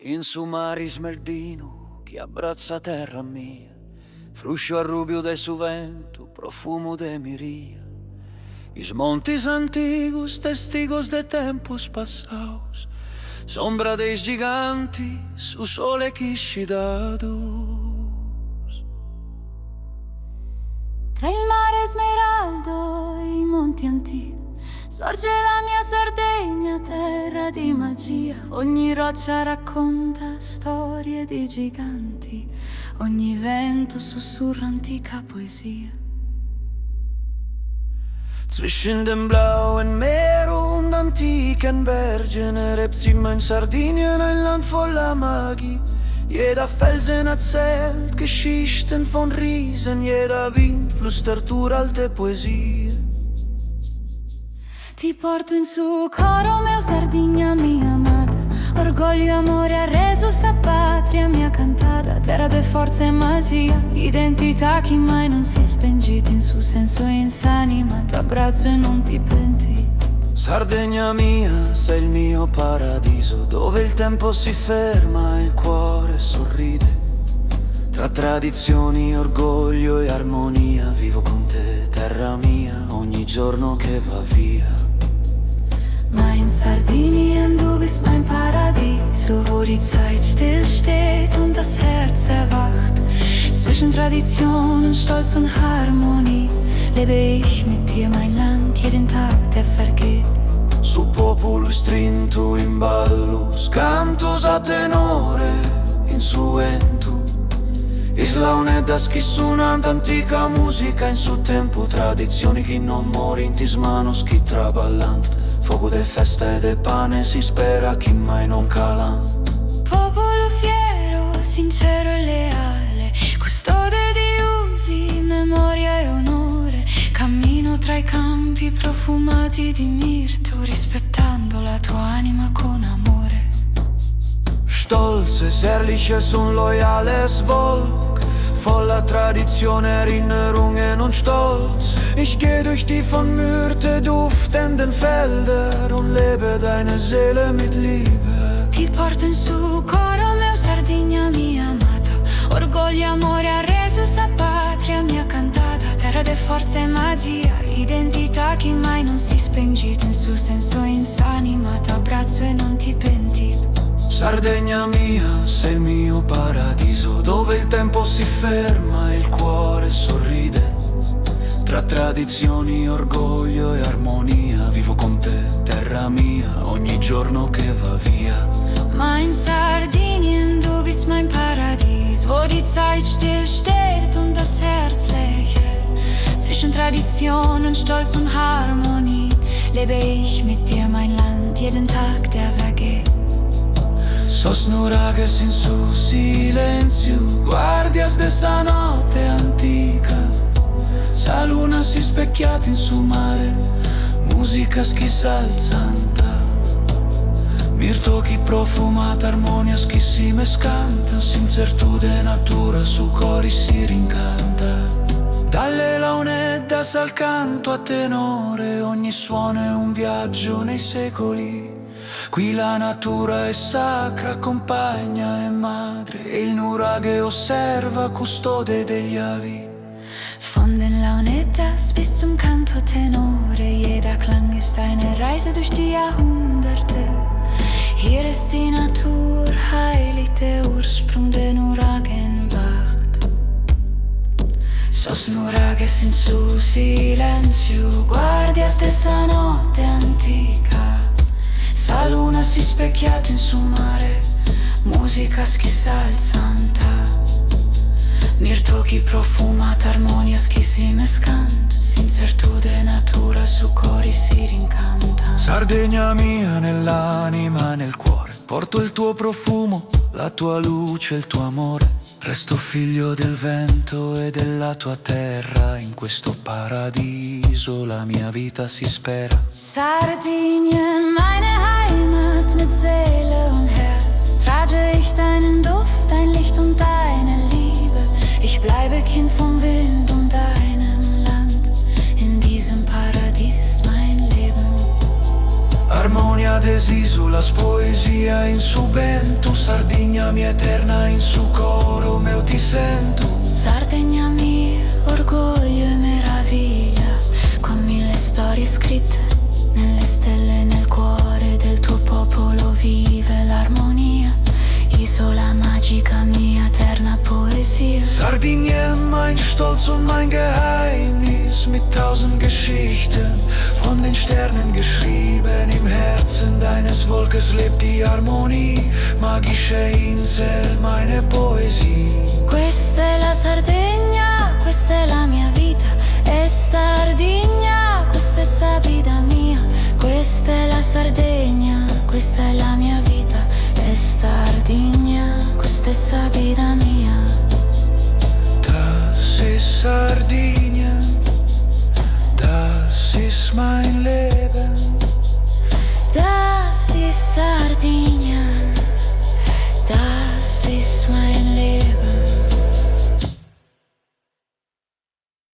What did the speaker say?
In su mari smeldino che abbraccia terra mia, fruscio arrubio de su vento, profumo de miria. Is montes antigos, testigos de tempos passados, sombra de giganti, su sole chiscidados. Tra il mare smeraldo e i monti antichi sorge la mia Sardegna, terra di magia. Ogni roccia racconta storie di giganti, ogni vento sussurra antica poesia. Zwischen dem blauen Meer und antiken Bergen erhebt sich mein Sardinien, ein Land voller Magie. Jeder Felsen erzählt Geschichten von Riesen, jeder Wind flüstert uralte Poesie. Ti porto in su coro meu Sardegna mia amata, orgoglio e amore ha reso sa patria mia cantata, terra de forza e magia, identità che mai non si spengiti in su senso insanima, t'abbraccio e non ti penti. Sardegna mia, sei il mio paradiso, dove il tempo si ferma e il cuore sorride. Tra tradizioni, orgoglio e armonia, vivo con te, terra mia, ogni giorno che va via. Mein Sardinien, du bist mein Paradies, wo die Zeit still steht und das Herz erwacht. Zwischen Tradition und Stolz und Harmonie lebe ich mit dir, mein Land, jeden Tag, der vergeht. Su popolo strinto in ballo, cantos a tenore, insuento. Isla un'edda schissonante, antica musica in suo tempo, tradizioni che non muore in tismanos, chi traballante. Fuoco de festa e de pane, si spera chi mai non cala. Popolo fiero, sincero e leale, custode di usi, memoria e onore. Cammino tra i campi profumati di mirto, rispettando la tua anima con amore. Stolzes, ehrliches und loyales Volk, voller Tradition, Erinnerungen und Stolz. Ich geh durch die von Myrte duftenden Felder und lebe deine Seele mit Liebe. Ti porto in su coro meu Sardegna mia amata, orgoglio e amore ha reso sa patria mia cantata, terra de forza e magia, identità che mai non si spengito in su senso insanima, t'abbraccio e non ti pentito. Sardegna mia, sei il mio paradiso, dove il tempo si ferma e il cuore sorride. Tra tradizioni, orgoglio e armonia, vivo con te, terra mia, ogni giorno che va via. Mein Sardinien, du bist mein Paradies, wo die Zeit still steht und das Herz lächelt. Zwischen Tradition und Stolz und Harmonie lebe ich mit dir, mein Land, jeden Tag, der vergeht. Sos nuragues in su silenzio, guardias de esa notte antica. Sa luna si specchiata in su mare, musica schissa al santa. Mirto chi profumata, armonia chi mescanta, sincertù de natura su cori si rincanta. Dalle launeddas al canto a tenore, ogni suono è un viaggio nei secoli. Qui la natura è sacra, accompagna e madre, e il nuraghe osserva, custode degli avi. Von den Launeddas bis zum Kanto-Tenore, jeder Klang ist eine Reise durch die Jahrhunderte. Hier ist die Natur heilig, der Ursprung der Nuragen wacht. Sos nuragues in su silenzio, guardias de esa notte antica. Sa luna si specchiata in su mare, musica schissa al santa. Mirto chi profumata, armonia chi si mescanta, sincertù de natura su cori si rincanta. Sardegna mia, nell'anima, nel cuore, porto il tuo profumo, la tua luce, il tuo amore. Resto figlio del vento e della tua terra, in questo paradiso la mia vita si spera. Sardinien, meine Heimat mit Seele und Herz, trage ich deinen Duft, dein Licht und deine Liebe. Ich bleibe Kind vom Wind und deinem Land, in diesem Paradies ist mein Leben. Armonia des Isulas, poesia in su vento, Sardegna Sardegna mia eterna, in suo coro meu ti sento. Sardegna mia, orgoglio e meraviglia, con mille storie scritte nelle stelle, nel cuore del tuo popolo vive l'armonia. Isola magica, mia eterna poesia. Sardinien, mein Stolz und mein Geheimnis, mit 1000 Geschichten von den Sternen geschrieben. Im Herzen deines Volkes lebt die Armonie, magische Insel, meine Poesie. Questa è la Sardegna, questa è la mia vita, è Sardigna, questa è sapida mia. Questa è la Sardegna, questa è la mia vita, è Sardigna, questa è sapida mia. Das ist Sardinien, das ist mein Leben. Das ist Sardinien, das ist mein Leben.